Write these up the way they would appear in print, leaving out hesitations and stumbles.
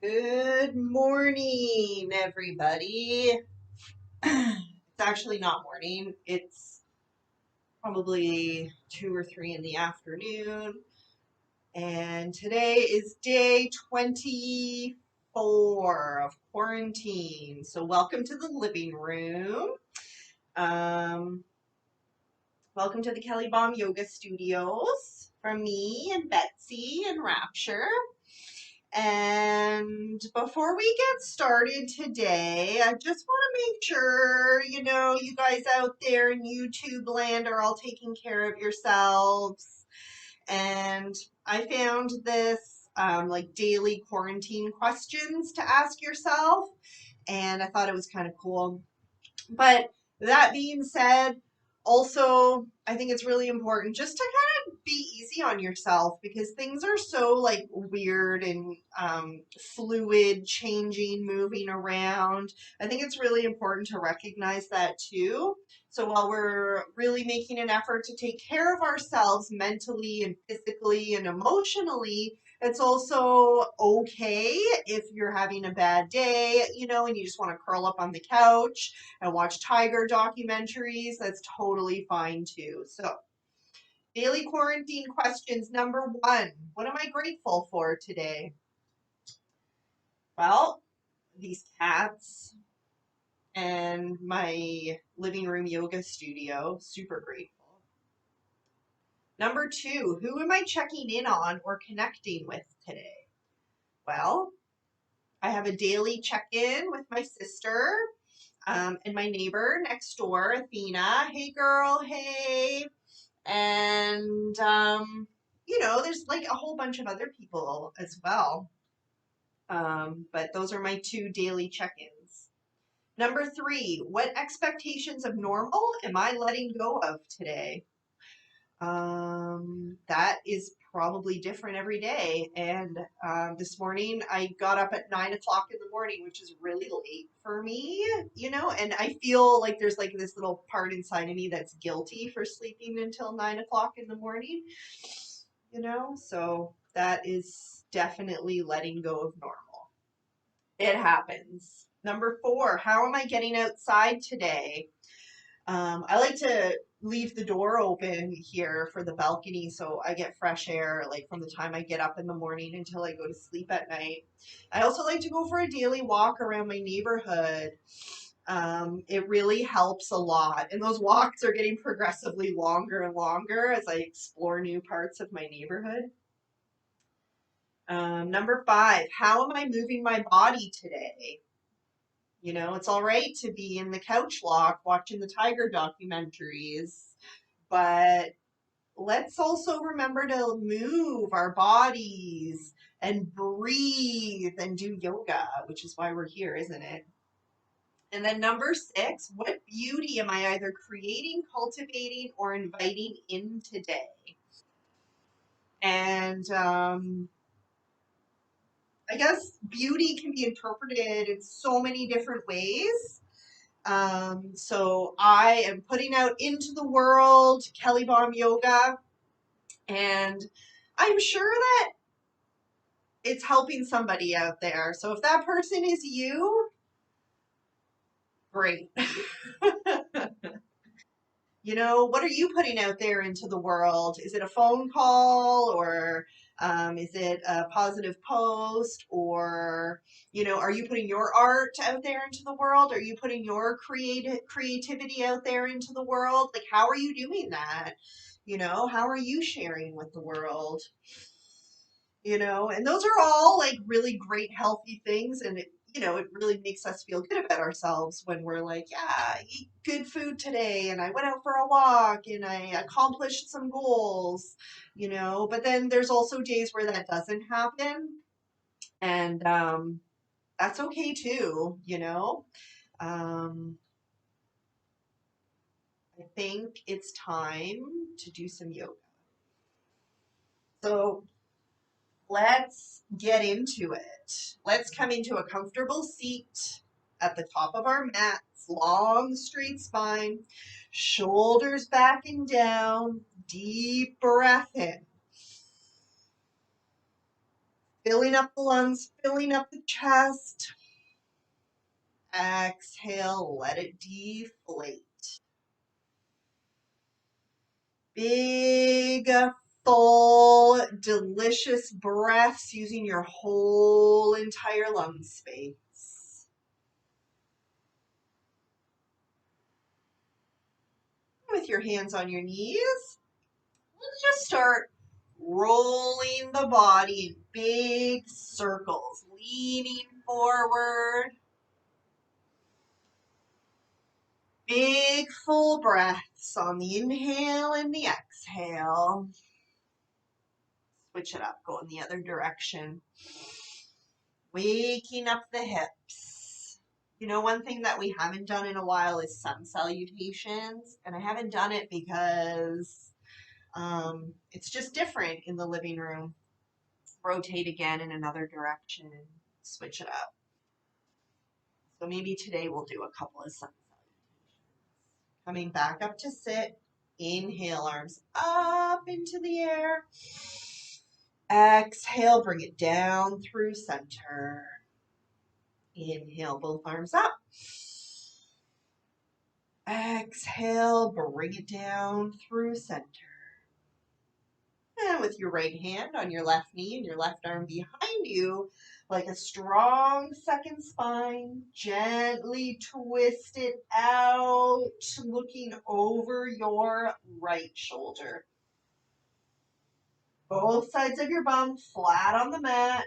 Good morning, everybody. It's actually not morning. It's probably 2 or 3 in the afternoon. And today is day 24 of quarantine. So, welcome to the living room. Um, Welcome to the KellieBom Yoga Studios from me and Betsy and Rapture. And before we get started today, I just want to make sure, you guys out there in YouTube land are all taking care of yourselves. And I found this like daily quarantine questions to ask yourself, and I thought it was kind of cool. But that being said, also, I think it's really important just to kind of be easy on yourself because things are so like weird and fluid, changing, moving around. I think it's really important to recognize that too. So while we're really making an effort to take care of ourselves mentally and physically and emotionally, it's also okay if you're having a bad day, and you just want to curl up on the couch and watch tiger documentaries. That's totally fine too. So, daily quarantine questions number 1. What am I grateful for today? Well, these cats and my living room yoga studio. Super grateful. Number 2, who am I checking in on or connecting with today? Well, I have a daily check in with my sister and my neighbor next door, Athena. Hey, girl. Hey. And, there's like a whole bunch of other people as well. But those are my 2 daily check ins. Number 3, what expectations of normal am I letting go of today? That is probably different every day. And this morning I got up at 9 o'clock in the morning, which is really late for me, and I feel like there's like this little part inside of me that's guilty for sleeping until 9 o'clock in the morning, so that is definitely letting go of normal. It happens. Number 4, how am I getting outside today? I like to leave the door open here for the balcony so I get fresh air like from the time I get up in the morning until I go to sleep at night. I also like to go for a daily walk around my neighborhood. It really helps a lot. And those walks are getting progressively longer and longer as I explore new parts of my neighborhood. Number 5, how am I moving my body today? It's all right to be in the couch lock watching the tiger documentaries, but let's also remember to move our bodies and breathe and do yoga, which is why we're here, isn't it? And then number 6, what beauty am I either creating, cultivating, or inviting in today? And I guess beauty can be interpreted in so many different ways. So I am putting out into the world KellieBom Yoga, and I'm sure that it's helping somebody out there. So if that person is you, great. What are you putting out there into the world? Is it a phone call or is it a positive post or, are you putting your art out there into the world? Are you putting your creativity out there into the world? Like, how are you doing that? How are you sharing with the world? And those are all like really great, healthy things. And it really makes us feel good about ourselves when we're like, yeah, I eat good food today and I went out for a walk and I accomplished some goals, but then there's also days where that doesn't happen. And that's okay too. I think it's time to do some yoga. So let's get into it. Let's come into a comfortable seat at the top of our mats, long straight spine, shoulders back and down, deep breath in. Filling up the lungs, filling up the chest. Exhale, let it deflate. Big, full, delicious breaths using your whole entire lung space. With your hands on your knees, let's just start rolling the body in big circles, leaning forward. Big full breaths on the inhale and the exhale. Switch it up, go in the other direction. Waking up the hips. You know, one thing that we haven't done in a while is sun salutations, and I haven't done it because it's just different in the living room. Rotate again in another direction, switch it up. So maybe today we'll do a couple of sun salutations. Coming back up to sit. Inhale, arms up into the air. Exhale, bring it down through center. Inhale, both arms up. Exhale, bring it down through center. And with your right hand on your left knee and your left arm behind you, like a strong second spine, gently twist it out, looking over your right shoulder. Both sides of your bum flat on the mat.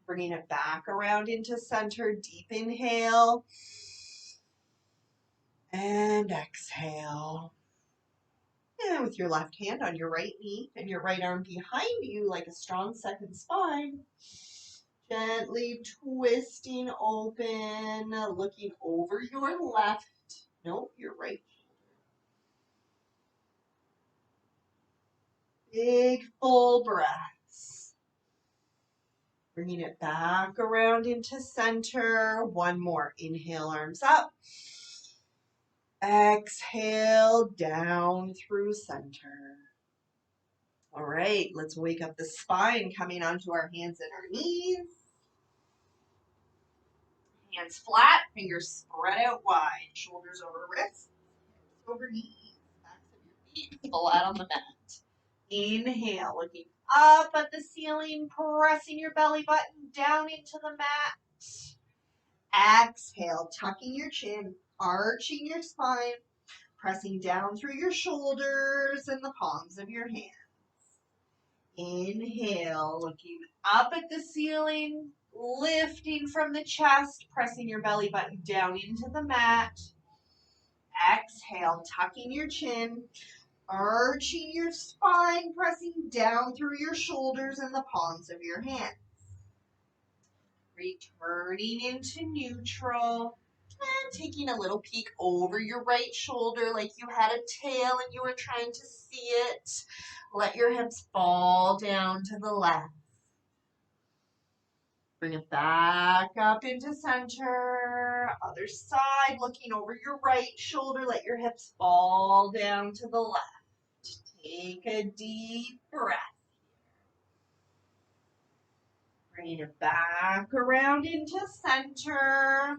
Bringing it back around into center. Deep inhale. And exhale. And with your left hand on your right knee and your right arm behind you like a strong second spine, gently twisting open, looking over your left, your right shoulder. Big full breaths. Bringing it back around into center. One more. Inhale, arms up. Exhale, down through center. All right, let's wake up the spine, coming onto our hands and our knees. Hands flat, fingers spread out wide, shoulders over wrists, hips over knees, backs of your feet flat on the mat. Inhale, looking up at the ceiling, pressing your belly button down into the mat. Exhale, tucking your chin, arching your spine, pressing down through your shoulders and the palms of your hands. Inhale, looking up at the ceiling, lifting from the chest, pressing your belly button down into the mat. Exhale, tucking your chin, arching your spine, pressing down through your shoulders and the palms of your hands. Returning into neutral. And taking a little peek over your right shoulder like you had a tail and you were trying to see it. Let your hips fall down to the left. Bring it back up into center. Other side, looking over your right shoulder. Let your hips fall down to the left. Take a deep breath. Bring it back around into center.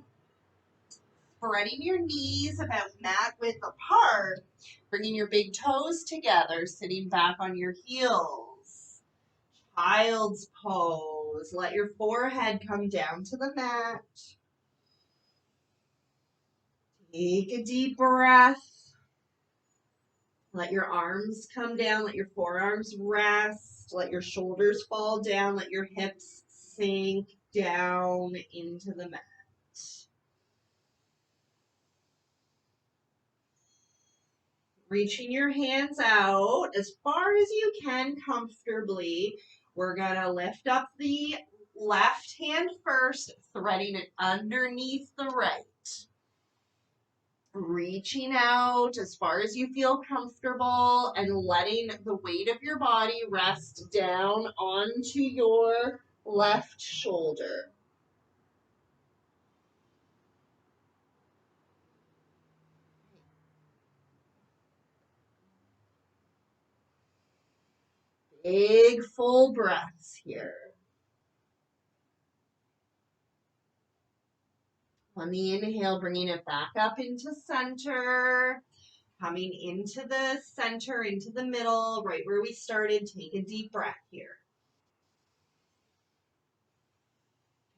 Spreading your knees about mat width apart, bringing your big toes together, sitting back on your heels. Child's pose. Let your forehead come down to the mat. Take a deep breath. Let your arms come down. Let your forearms rest. Let your shoulders fall down. Let your hips sink down into the mat. Reaching your hands out as far as you can comfortably. We're going to lift up the left hand first, threading it underneath the right. Reaching out as far as you feel comfortable and letting the weight of your body rest down onto your left shoulder. Big full breaths here. On the inhale, bringing it back up into center. Coming into the center, into the middle, right where we started. Take a deep breath here.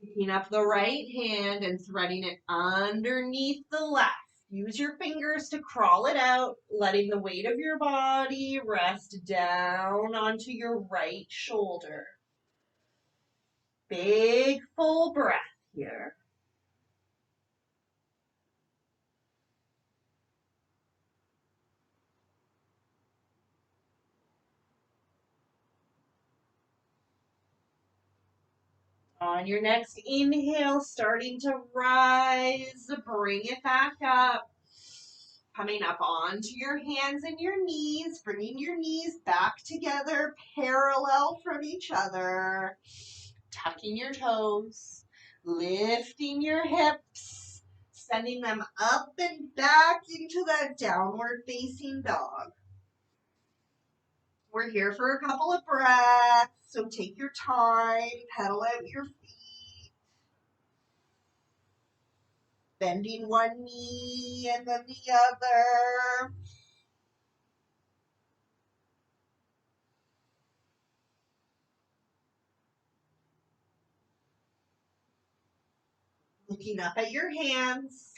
Picking up the right hand and threading it underneath the left. Use your fingers to crawl it out, letting the weight of your body rest down onto your right shoulder. Big full breath here. On your next inhale, starting to rise, bring it back up. Coming up onto your hands and your knees, bringing your knees back together, parallel from each other. Tucking your toes, lifting your hips, sending them up and back into that downward facing dog. We're here for a couple of breaths, so take your time, pedal out your feet. Bending one knee and then the other. Looking up at your hands.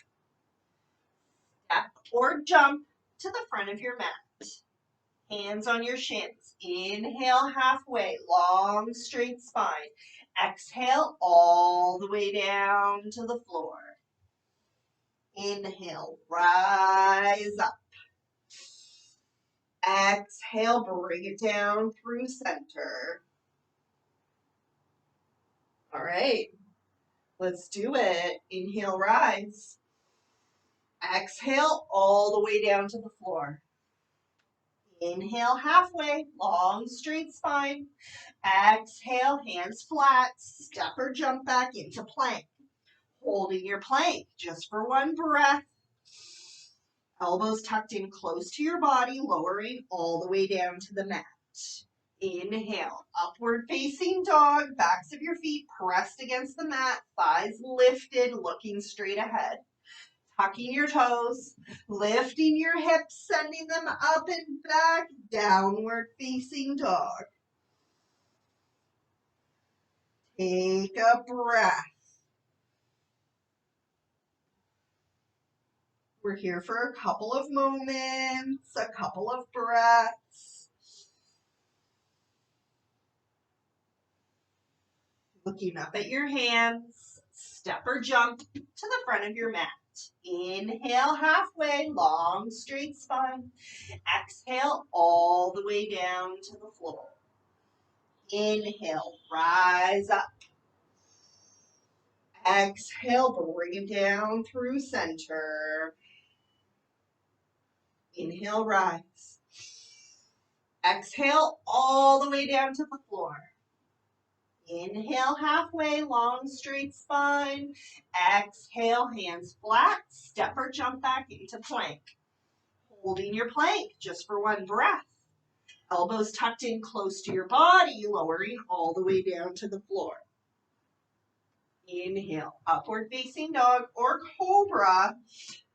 Step or jump to the front of your mat. Hands on your shins. Inhale halfway, long straight spine. Exhale all the way down to the floor. Inhale, rise up. Exhale, bring it down through center. All right, let's do it. Inhale, rise. Exhale all the way down to the floor. Inhale halfway, long straight spine. Exhale, hands flat, step or jump back into plank. Holding your plank just for one breath. Elbows tucked in close to your body, lowering all the way down to the mat. Inhale, upward facing dog, backs of your feet pressed against the mat, thighs lifted, looking straight ahead. Tucking your toes, lifting your hips, sending them up and back, downward facing dog. Take a breath. We're here for a couple of moments, a couple of breaths. Looking up at your hands, step or jump to the front of your mat. Inhale halfway, long straight spine. Exhale all the way down to the floor. Inhale, rise up. Exhale, bring it down through center. Inhale, rise. Exhale all the way down to the floor. Inhale halfway, long straight spine. Exhale, hands flat, step or jump back into plank. Holding your plank just for one breath. Elbows tucked in close to your body, lowering all the way down to the floor. Inhale, upward facing dog or cobra.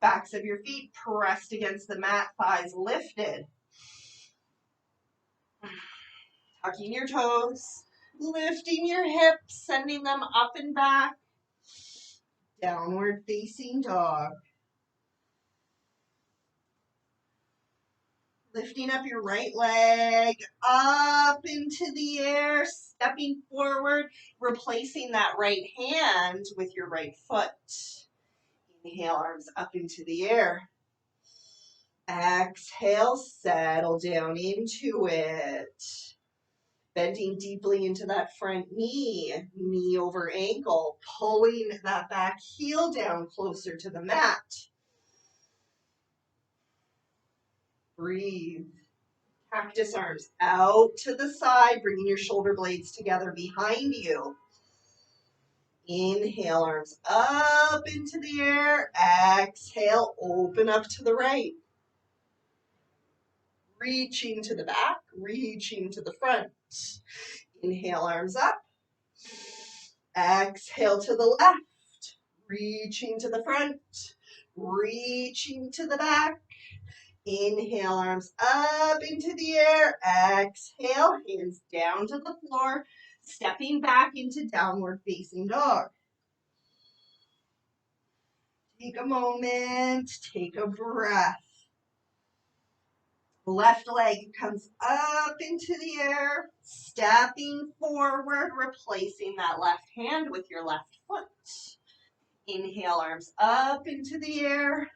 Backs of your feet pressed against the mat, thighs lifted. Tucking your toes, lifting your hips, sending them up and back. Downward facing dog. Lifting up your right leg, up into the air, stepping forward, replacing that right hand with your right foot. Inhale, arms up into the air. Exhale, settle down into it. Bending deeply into that front knee, knee over ankle, pulling that back heel down closer to the mat. Breathe. Cactus arms out to the side, bringing your shoulder blades together behind you. Inhale, arms up into the air. Exhale, open up to the right. reaching to the back, reaching to the front. Inhale, arms up. Exhale to the left, reaching to the front, reaching to the back. Inhale, arms up into the air. Exhale, hands down to the floor, stepping back into downward facing dog. Take a moment, take a breath. Left leg comes up into the air, stepping forward, replacing that left hand with your left foot. Inhale, arms up into the air,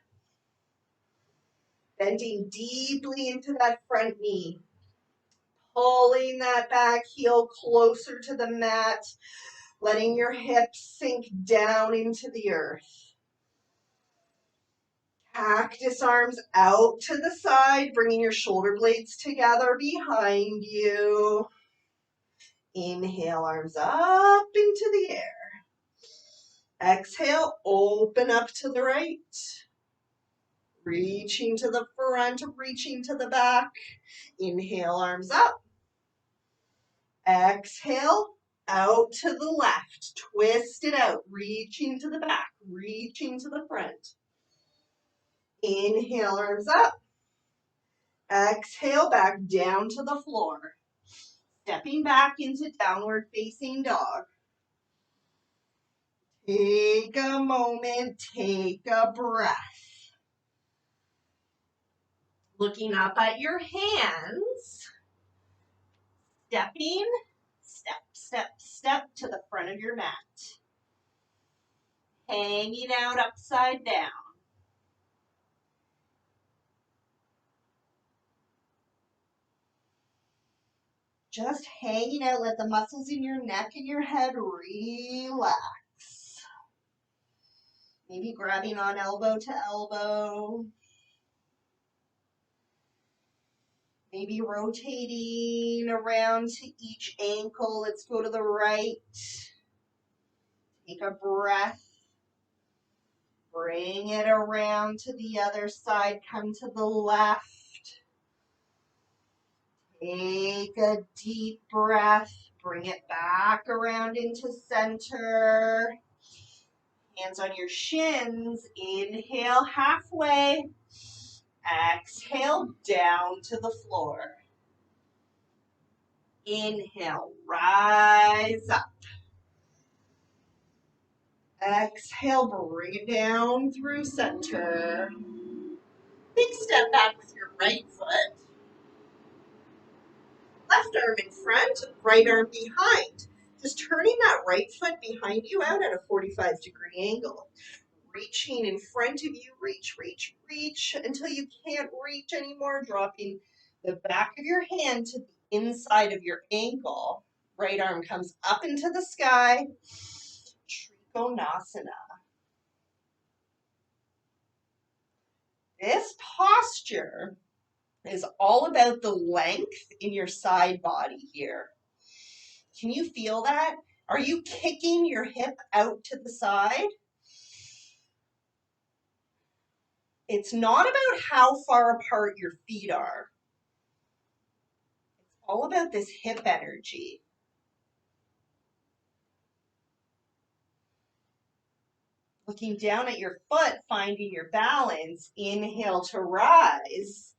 bending deeply into that front knee, pulling that back heel closer to the mat, letting your hips sink down into the earth. Cactus arms out to the side, bringing your shoulder blades together behind you. Inhale, arms up into the air. Exhale, open up to the right. Reaching to the front, reaching to the back. Inhale, arms up. Exhale, out to the left. Twist it out, reaching to the back, reaching to the front. Inhale, arms up. Exhale, back down to the floor. Stepping back into downward facing dog. Take a moment, take a breath. Looking up at your hands. Stepping, step, step, step to the front of your mat. Hanging out upside down. Just hanging out, let the muscles in your neck and your head relax. Maybe grabbing on elbow to elbow. Maybe rotating around to each ankle. Let's go to the right. Take a breath. Bring it around to the other side. Come to the left. Take a deep breath. Bring it back around into center. Hands on your shins. Inhale halfway. Exhale down to the floor. Inhale, rise up. Exhale, bring it down through center. Big step back with your right foot. Left arm in front, right arm behind. Just turning that right foot behind you out at a 45-degree angle. Reaching in front of you, reach, reach, reach until you can't reach anymore, dropping the back of your hand to the inside of your ankle. Right arm comes up into the sky. Trikonasana. This posture is all about the length in your side body here. Can you feel that? Are you kicking your hip out to the side? It's not about how far apart your feet are. It's all about this hip energy. Looking down at your foot, finding your balance. Inhale to rise.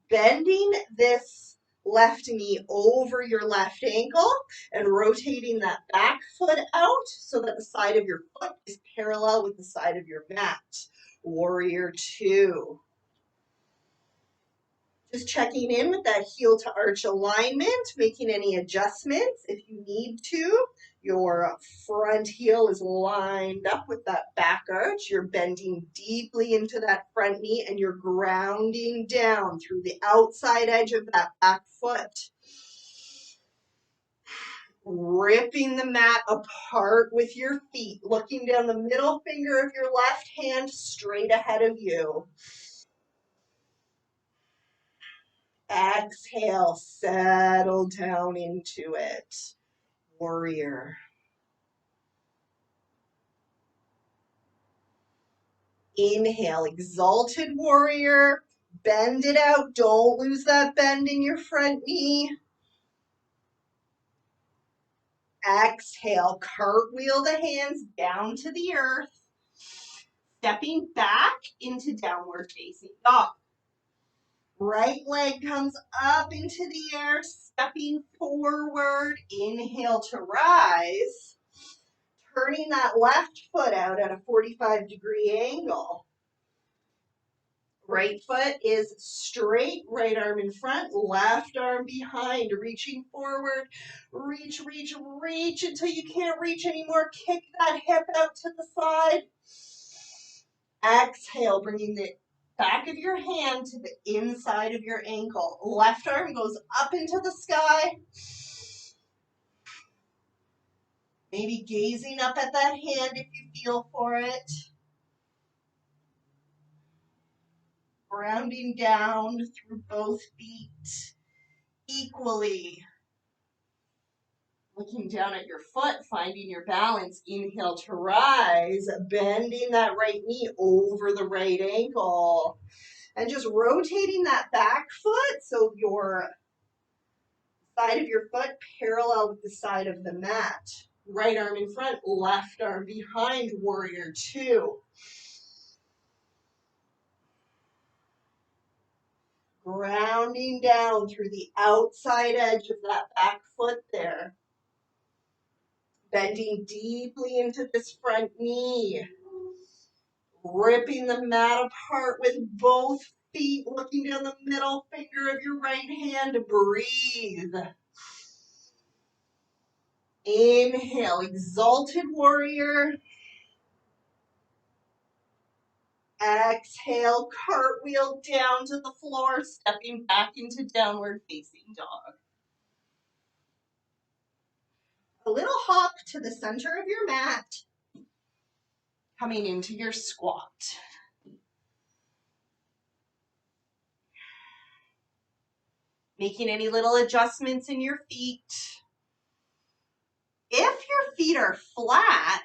Bending this left knee over your left ankle and rotating that back foot out so that the side of your foot is parallel with the side of your mat. Warrior two. Just checking in with that heel to arch alignment, making any adjustments if you need to. Your front heel is lined up with that back arch. You're bending deeply into that front knee and you're grounding down through the outside edge of that back foot. Ripping the mat apart with your feet, looking down the middle finger of your left hand straight ahead of you. Exhale, settle down into it. Warrior. Inhale, exalted warrior. Bend it out. Don't lose that bend in your front knee. Exhale, cartwheel the hands down to the earth. Stepping back into downward facing dog. Right leg comes up into the air, stepping forward. Inhale to rise. Turning that left foot out at a 45-degree angle. Right foot is straight, right arm in front, left arm behind, reaching forward. Reach, reach, reach until you can't reach anymore. Kick that hip out to the side. Exhale, bringing the back of your hand to the inside of your ankle. Left arm goes up into the sky. Maybe gazing up at that hand if you feel for it. Grounding down through both feet equally. Looking down at your foot, finding your balance. Inhale to rise, bending that right knee over the right ankle. And just rotating that back foot so your side of your foot parallel with the side of the mat. Right arm in front, left arm behind, warrior two. Grounding down through the outside edge of that back foot there. Bending deeply into this front knee. Ripping the mat apart with both feet, looking down the middle finger of your right hand. Breathe. Inhale, exalted warrior. Exhale, cartwheel down to the floor, stepping back into downward facing dog. A little hop to the center of your mat, coming into your squat. Making any little adjustments in your feet. If your feet are flat,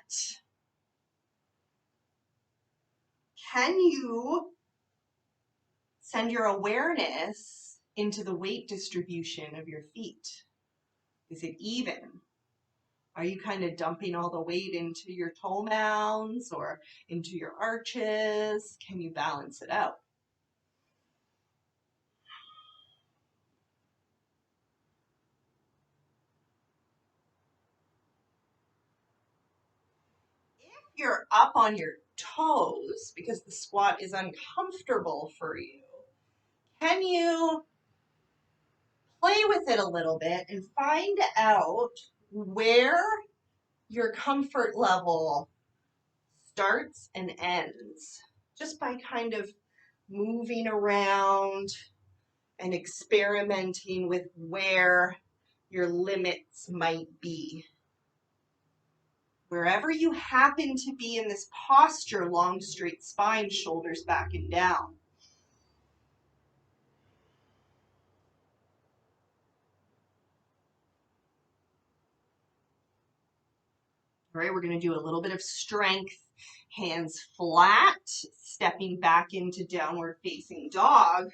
can you send your awareness into the weight distribution of your feet? Is it even? Are you kind of dumping all the weight into your toe mounds or into your arches? Can you balance it out? If you're up on your toes because the squat is uncomfortable for you, can you play with it a little bit and find out where your comfort level starts and ends, just by kind of moving around and experimenting with where your limits might be. Wherever you happen to be in this posture, long straight spine, shoulders back and down. All right, we're going to do a little bit of strength. Hands flat, stepping back into downward facing dog.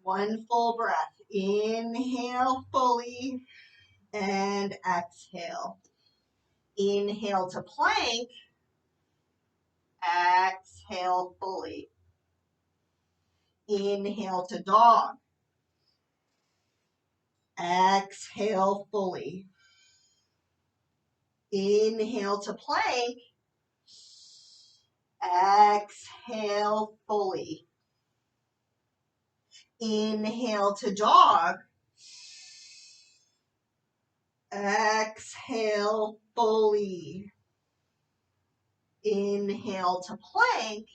One full breath. Inhale fully and exhale. Inhale to plank. Exhale fully. Inhale to dog. Exhale fully. Inhale to plank. Exhale fully. Inhale to dog. Exhale fully. Inhale to plank.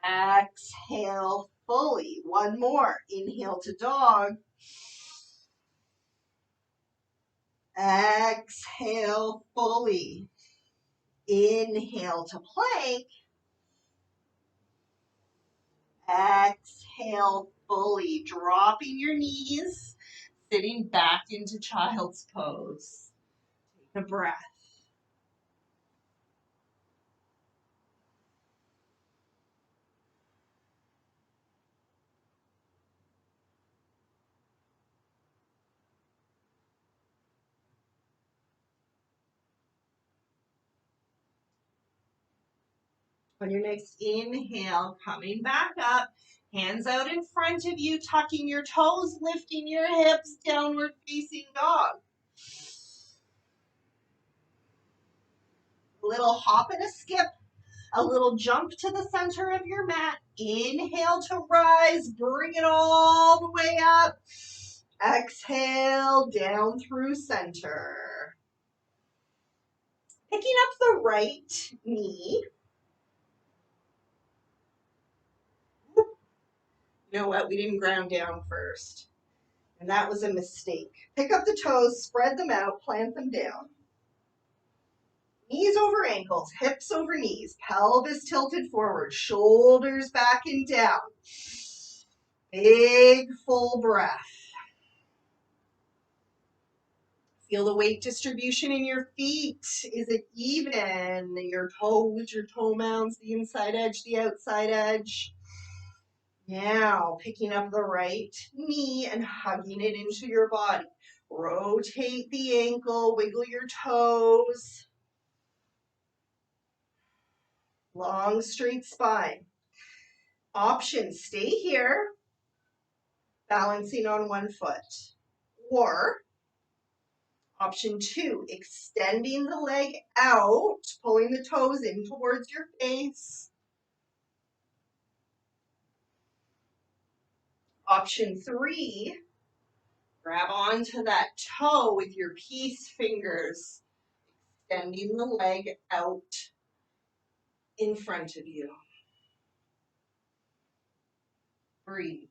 Exhale fully. One more. Inhale to dog. Exhale fully. Inhale to plank. Exhale fully. Dropping your knees, sitting back into child's pose. Take a breath. On your next inhale, coming back up, hands out in front of you, tucking your toes, lifting your hips, downward facing dog. A little hop and a skip, a little jump to the center of your mat. Inhale to rise, bring it all the way up. Exhale, down through center. Picking up the right knee. You know what? We didn't ground down first. And that was a mistake. Pick up the toes, spread them out, plant them down. Knees over ankles, hips over knees, pelvis tilted forward, shoulders back and down. Big full breath. Feel the weight distribution in your feet. Is it even? Your toes, your toe mounds, the inside edge, the outside edge. Now, picking up the right knee and hugging it into your body. Rotate the ankle, wiggle your toes. Long, straight spine. Option, stay here, balancing on one foot. Or, option 2, extending the leg out, pulling the toes in towards your face. Option 3, grab onto that toe with your peace fingers, extending the leg out in front of you. Breathe.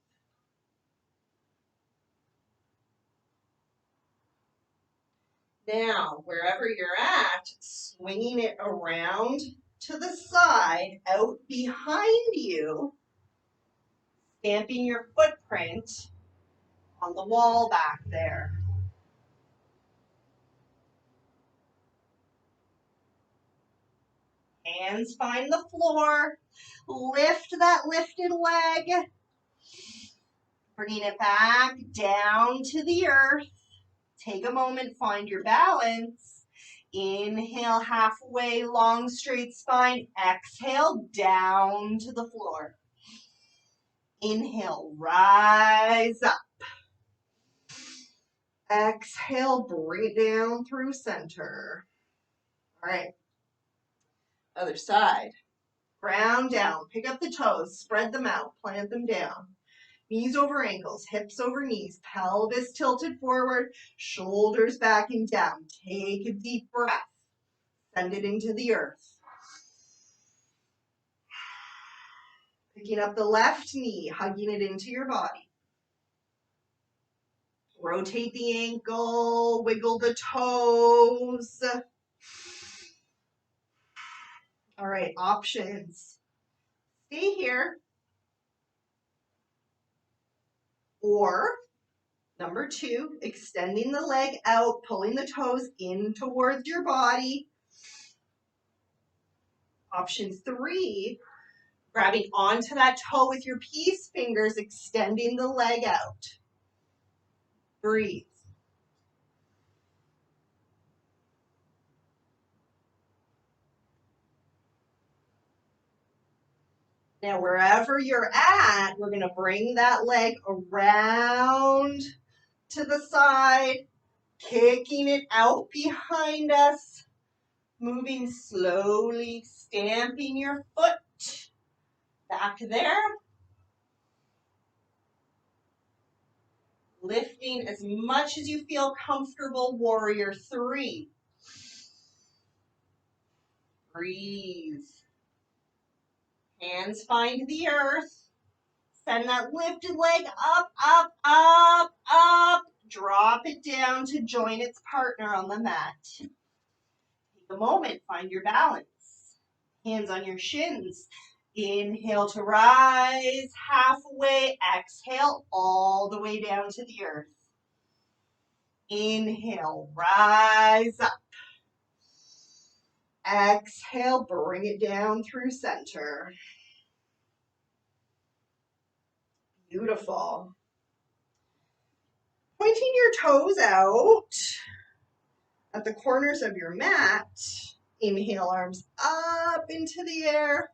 Now, wherever you're at, swinging it around to the side, out behind you, stamping your footprint on the wall back there. Hands find the floor. Lift that lifted leg. Bringing it back down to the earth. Take a moment, find your balance. Inhale, halfway, long, straight spine. Exhale, down to the floor. Inhale, rise up. Exhale, bring it down through center. All right, other side. Ground down, pick up the toes, spread them out, plant them down. Knees over ankles, hips over knees, pelvis tilted forward, shoulders back and down. Take a deep breath. Send it into the earth. Picking up the left knee, hugging it into your body. Rotate the ankle, wiggle the toes. All right, options. Stay here. Or, number 2, extending the leg out, pulling the toes in towards your body. Option 3, grabbing onto that toe with your peace fingers, extending the leg out. Breathe. Now, wherever you're at, we're going to bring that leg around to the side, kicking it out behind us, moving slowly, stamping your foot back there. Lifting as much as you feel comfortable, warrior 3. Breathe. Hands find the earth. Send that lifted leg up, up, up, up. Drop it down to join its partner on the mat. Take a moment, find your balance. Hands on your shins. Inhale to rise, halfway. Exhale all the way down to the earth. Inhale, rise up. Exhale, bring it down through center. Beautiful. Pointing your toes out at the corners of your mat. Inhale, arms up into the air.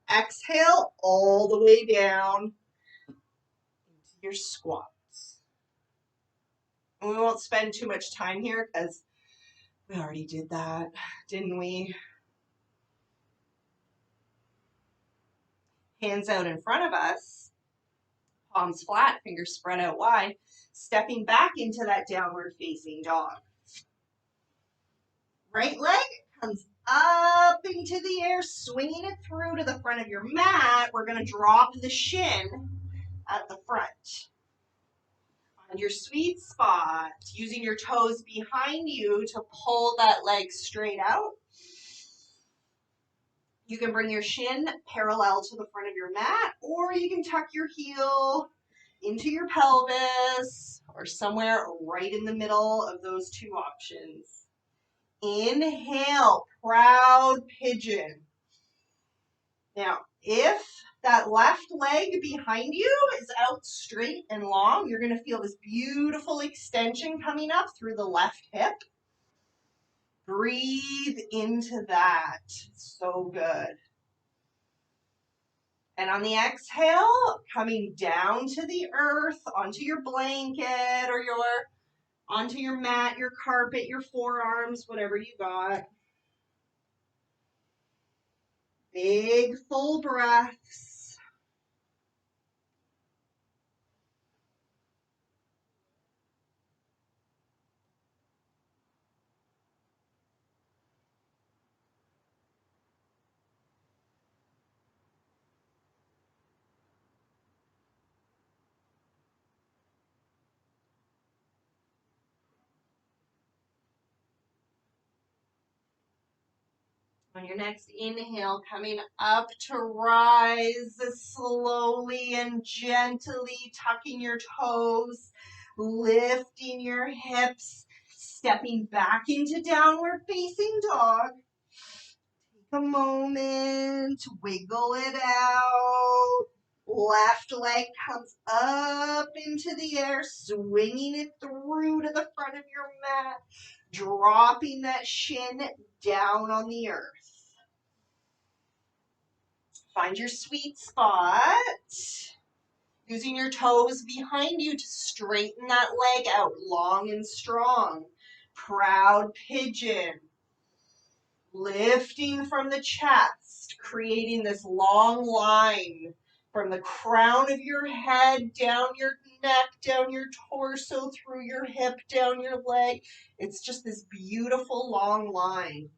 Exhale all the way down into your squats. And we won't spend too much time here because we already did that, didn't we? Hands out in front of us, palms flat, fingers spread out wide, stepping back into that downward facing dog. Right leg comes up into the air, swinging it through to the front of your mat. We're going to drop the shin at the front. Find your sweet spot, using your toes behind you to pull that leg straight out. You can bring your shin parallel to the front of your mat, or you can tuck your heel into your pelvis or somewhere right in the middle of those two options. Inhale, proud pigeon. Now, if that left leg behind you is out straight and long, you're going to feel this beautiful extension coming up through the left hip. Breathe into that. So good. And on the exhale, coming down to the earth, onto your blanket or onto your mat, your carpet, your forearms, whatever you got. Big full breaths. On your next inhale, coming up to rise slowly and gently, tucking your toes, lifting your hips, stepping back into downward facing dog. Take a moment, wiggle it out. Left leg comes up into the air, swinging it through to the front of your mat, dropping that shin down on the earth. Find your sweet spot, using your toes behind you to straighten that leg out long and strong. Proud pigeon. Lifting from the chest, creating this long line from the crown of your head, down your neck, down your torso, through your hip, down your leg. It's just this beautiful long line.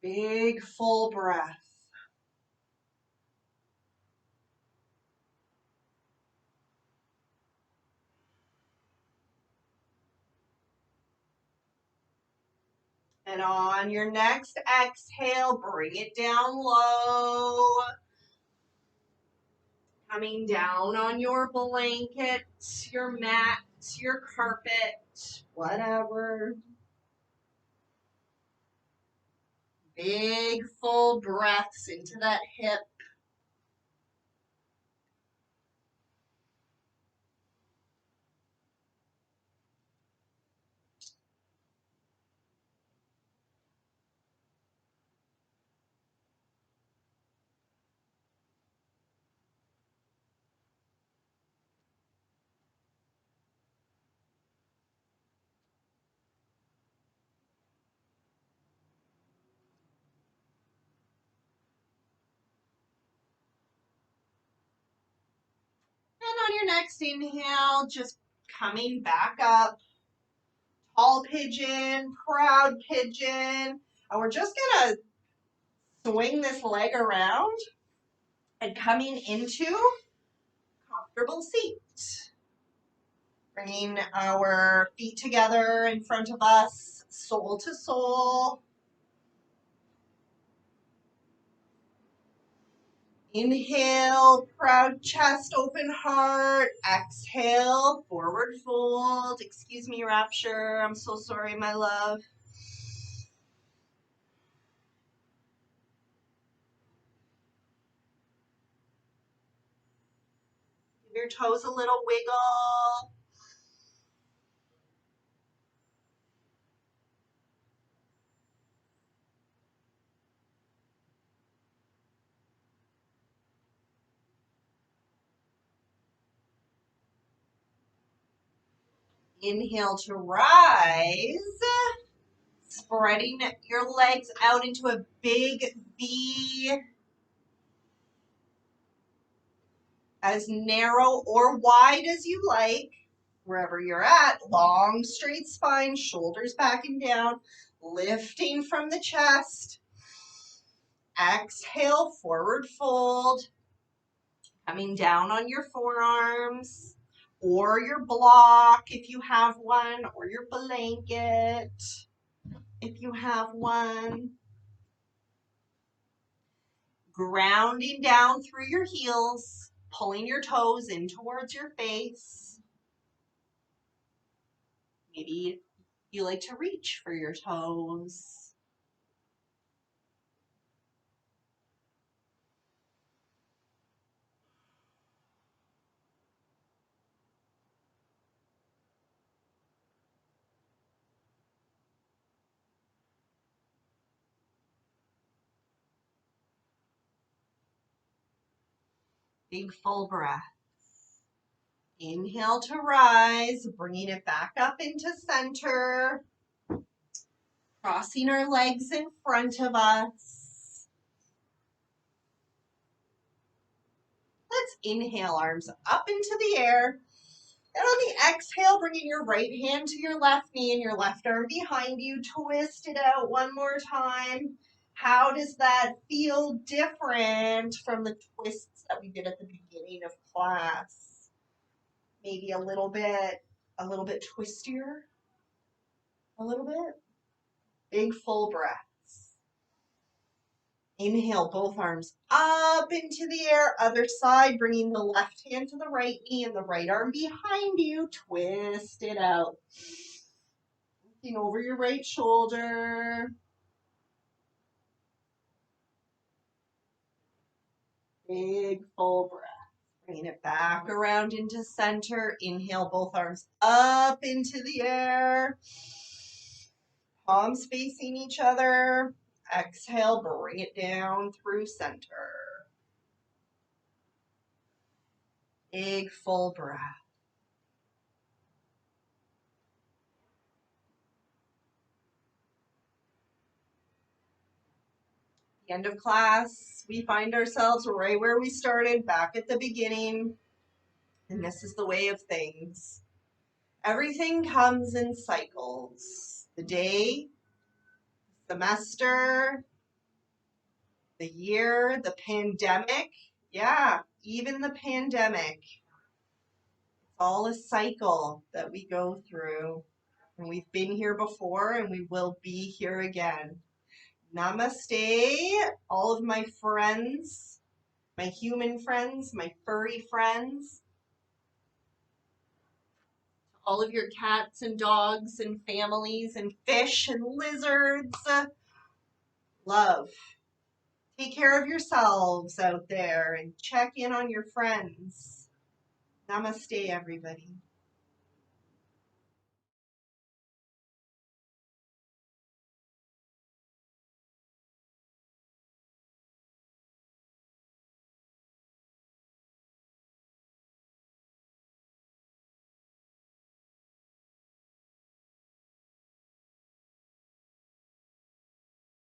Big full breath. And on your next exhale, bring it down low. Coming down on your blanket, your mat, your carpet, whatever. Big full breaths into that hip. And on your next inhale, just coming back up. Tall pigeon, proud pigeon. And we're just going to swing this leg around and coming into comfortable seat. Bringing our feet together in front of us, sole to sole. Inhale, proud chest, open heart. Exhale, forward fold. Excuse me, Rapture. I'm so sorry, my love. Give your toes a little wiggle. Inhale to rise. Spreading your legs out into a big V. As narrow or wide as you like. Wherever you're at, long straight spine, shoulders back and down, lifting from the chest. Exhale, forward fold, coming down on your forearms or your block if you have one, or your blanket if you have one. Grounding down through your heels, pulling your toes in towards your face. Maybe you like to reach for your toes. Big full breath. Inhale to rise, bringing it back up into center. Crossing our legs in front of us. Let's inhale, arms up into the air. And on the exhale, bringing your right hand to your left knee and your left arm behind you. Twist it out one more time. How does that feel different from the twists that we did at the beginning of class? Maybe a little bit twistier, a little bit. Big full breaths. Inhale, both arms up into the air. Other side, bringing the left hand to the right knee and the right arm behind you. Twist it out. Looking over your right shoulder. Big full breath. Bring it back around into center. Inhale, both arms up into the air. Palms facing each other. Exhale, bring it down through center. Big full breath. The end of class, we find ourselves right where we started, back at the beginning. And this is the way of things. Everything comes in cycles. The day, semester, the year, the pandemic. Yeah, even the pandemic. It's all a cycle that we go through. And we've been here before and we will be here again. Namaste, all of my friends, my human friends, my furry friends, all of your cats and dogs and families and fish and lizards. Love. Take care of yourselves out there and check in on your friends. Namaste, everybody.